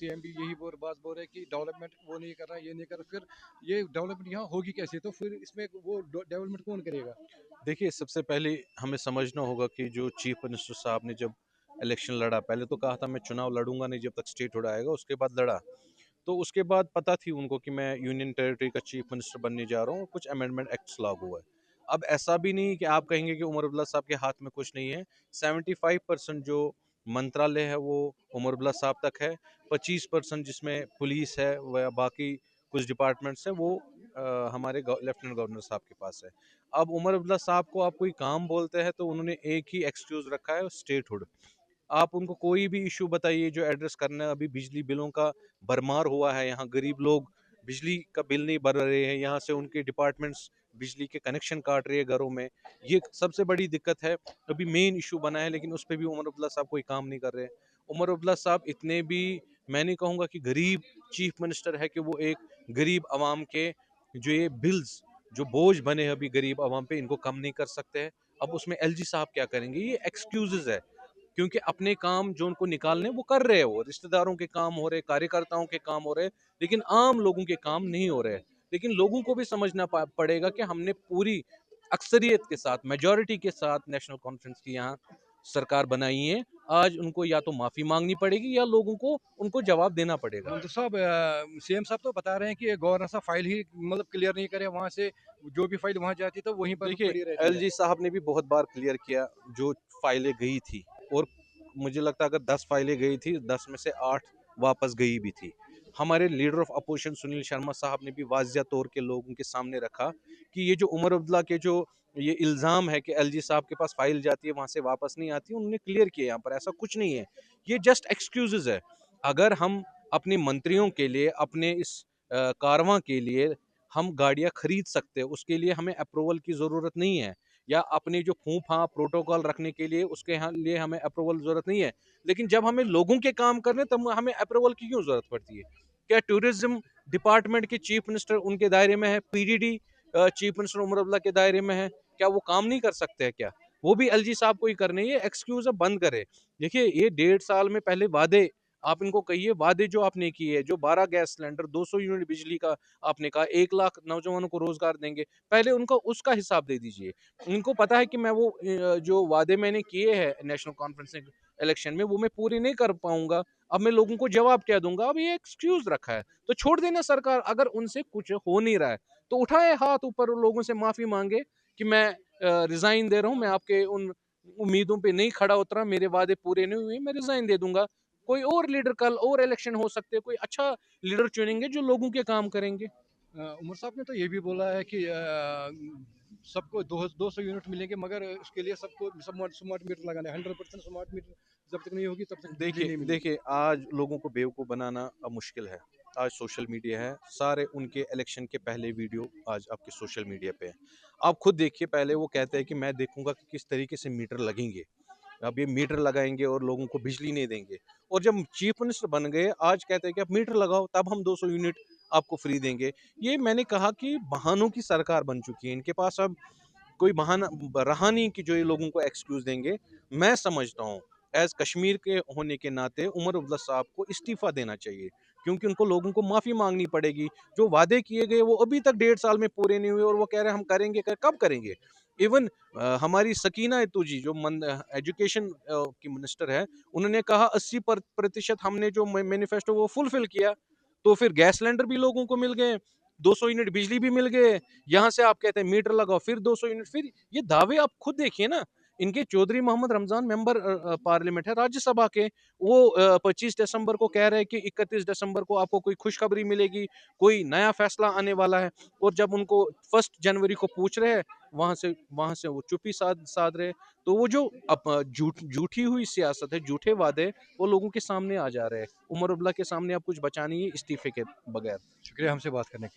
CM भी यही बात बोल रहे हैं कि डेवलपमेंट वो नहीं कर रहा, ये नहीं कर रहा, फिर ये डेवलपमेंट यहाँ होगी कैसे? तो फिर इसमें वो डेवलपमेंट कौन करेगा? देखिए, सबसे पहले हमें समझना होगा कि जो चीफ मिनिस्टर साहब ने जब इलेक्शन लड़ा, पहले तो कहा था मैं चुनाव लड़ूंगा नहीं जब तक स्टेट हुड आएगा, उसके बाद लड़ा। तो उसके बाद पता थी उनको कि मैं यूनियन टेरिटरी का चीफ मिनिस्टर बनने जा रहा हूँ, कुछ अमेंडमेंट एक्ट्स लागू हुआ है। अब ऐसा भी नहीं कि आप कहेंगे कि उमर अब्दुल्ला साहब के हाथ में कुछ नहीं है। 75% जो मंत्रालय है वो उमर अब्दुल्ला साहब तक है। 25% जिसमें पुलिस है व बाकी कुछ डिपार्टमेंट्स हैं वो हमारे लेफ्टिनेंट गवर्नर साहब के पास है। अब उमर अब्दुल्ला साहब को आप कोई काम बोलते हैं तो उन्होंने एक ही एक्सक्यूज रखा है, स्टेटहुड। आप उनको कोई भी इशू बताइए जो एड्रेस करना है। अभी बिजली बिलों का भरमार हुआ है, यहाँ गरीब लोग बिजली का बिल नहीं भर रहे हैं, यहाँ से उनके डिपार्टमेंट्स बिजली के कनेक्शन काट रही है घरों में। ये सबसे बड़ी दिक्कत है। अभी मेन इशू बना है लेकिन उस पर भी उमर अब्दुल्ला साहब कोई काम नहीं कर रहे हैं। उमर अब्दुल्ला साहब इतने भी, मैं नहीं कहूँगा कि गरीब चीफ मिनिस्टर है कि वो एक गरीब आवाम के जो ये बिल्स जो बोझ बने हैं अभी गरीब आवाम पे, इनको कम नहीं कर सकते हैं। अब उसमें एलजी साहब क्या करेंगे? ये एक्सक्यूजेज है, क्योंकि अपने काम जो उनको निकालने वो कर रहे हैं, वो रिश्तेदारों के काम हो रहे, कार्यकर्ताओं के काम हो रहे, लेकिन आम लोगों के काम नहीं हो रहे। लेकिन लोगों को भी समझना पड़ेगा कि हमने पूरी अक्सरियत के साथ, मेजॉरिटी के साथ नेशनल कॉन्फ्रेंस की यहाँ सरकार बनाई है। आज उनको या तो माफी मांगनी पड़ेगी या लोगों को उनको जवाब देना पड़ेगा। मंत्री साहब, सीएम साहब तो बता रहे हैं कि गवर्नर साहब फाइल ही मतलब क्लियर नहीं करे, वहां से जो भी फाइल वहां जाती है तो वहीं पर देखिए, पड़ी रहती है। एलजी साहब ने भी बहुत बार क्लियर किया जो फाइलें गई थी, और मुझे लगता है अगर 10 फाइलें गई थी, 10 में से 8 वापस गई भी थी। हमारे leader of opposition Sunil Sharma साहब ने भी वाजिया तौर के लोगों के सामने रखा कि ये जो उमर अब्दुल्ला के जो ये इल्ज़ाम है कि एलजी साहब के पास फाइल जाती है वहाँ से वापस नहीं आती, उन्होंने क्लियर किया यहाँ पर ऐसा कुछ नहीं है। ये जस्ट एक्सक्यूजेज है। अगर हम अपने मंत्रियों के लिए, अपने इस कारवां के लिए हम गाड़ियां खरीद सकते हैं, उसके लिए हमें अप्रूवल की ज़रूरत नहीं है। या अपनी जो फूंफ प्रोटोकॉल रखने के लिए उसके लिए हमें अप्रूवल ज़रूरत नहीं है। लेकिन जब हमें लोगों के काम करने तब हमें अप्रूवल की क्यों ज़रूरत पड़ती है? क्या टूरिज्म डिपार्टमेंट के चीफ मिनिस्टर उनके दायरे में है? PDD chief minister Omar Abdullah के दायरे में है? क्या वो काम नहीं कर सकते हैं क्या? वो भी एलजी साहब को ही करने, ये एक्सक्यूज बंद करे। देखिए, ये 1.5 साल में पहले वादे, आप इनको कहिए वादे जो आपने किए, जो 12 गैस सिलेंडर, 200 यूनिट बिजली का आपने कहा, 1 लाख नौजवानों को रोजगार देंगे, पहले उनको उसका हिसाब दे दीजिए। इनको पता है कि मैं वो जो वादे मैंने किए हैं नेशनल कॉन्फ्रेंस इलेक्शन में वो मैं पूरी नहीं कर पाऊंगा। अब मैं लोगों को जवाब क्या दूंगा? अब ये एक्सक्यूज रखा है तो छोड़ देना सरकार। अगर उनसे कुछ हो नहीं रहा है तो उठाए हाथ ऊपर, लोगों से माफी मांगे कि मैं रिजाइन दे रहा हूं, मैं आपके उन उम्मीदों पे नहीं खड़ा उतरा, मेरे वादे पूरे नहीं हुए, मैं रिजाइन दे दूंगा। कोई और लीडर, कल और इलेक्शन हो सकते हैं, कोई अच्छा लीडर चुनेंगे जो लोगों के काम करेंगे। उमर साहब ने तो ये भी बोला है कि सबको 200 यूनिट मिलेंगे, मगर उसके लिए सबको स्मार्ट स्मार्ट मीटर लगाना है। 100% स्मार्ट मीटर जब तक नहीं होगी तब तक बिजली देखिए नहीं मिलेगी। देखिए आज लोगों को बेवकूफ़ बनाना अब मुश्किल है। आज सोशल मीडिया है, सारे उनके इलेक्शन के पहले वीडियो आज आपके सोशल मीडिया पे है। आप खुद देखिए, पहले वो कहते हैं कि मैं देखूंगा कि किस तरीके से मीटर लगेंगे। अब ये मीटर लगाएंगे और लोगों को बिजली नहीं देंगे। और जब चीफ मिनिस्टर बन गए आज कहते हैं कि आप मीटर लगाओ तब हम 200 यूनिट आपको फ्री देंगे। ये मैंने कहा कि बहानों की सरकार बन चुकी है इनके पास। अब कोई बहाना रहा नहीं कि जो ये लोगों को एक्सक्यूज देंगे। मैं समझता हूँ एज कश्मीर के होने के नाते उमर अब्दुल्ला साहब को इस्तीफा देना चाहिए, क्योंकि उनको लोगों को माफी मांगनी पड़ेगी। जो वादे किए गए वो अभी तक 1.5 साल में पूरे नहीं हुए और वो कह रहे हैं हम करेंगे, कब करेंगे? इवन हमारी सकीना तुजी जो एजुकेशन की मिनिस्टर है, उन्होंने कहा 80% हमने जो मैनिफेस्टो वो फुलफिल किया। तो फिर गैस सिलेंडर भी लोगों को मिल गए, 200 यूनिट बिजली भी मिल गए। यहाँ से आप कहते हैं मीटर लगाओ फिर 200 यूनिट, फिर ये दावे आप खुद देखिए ना। इनके चौधरी मोहम्मद रमजान मेंबर पार्लियामेंट है राज्यसभा के, वो 25 दिसंबर को कह रहे हैं कि 31 दिसंबर को आपको कोई खुशखबरी मिलेगी, कोई नया फैसला आने वाला है। और जब उनको 1 जनवरी को पूछ रहे हैं, वहां से वो चुप्पी साध रहे। तो वो जो झूठी हुई सियासत है, झूठे वादे, वो लोगों के सामने आ जा रहे हैं। उमर अब्दुल्ला के सामने आप कुछ बचा नहीं है इस्तीफे के बगैर। शुक्रिया हमसे बात करने के लिए।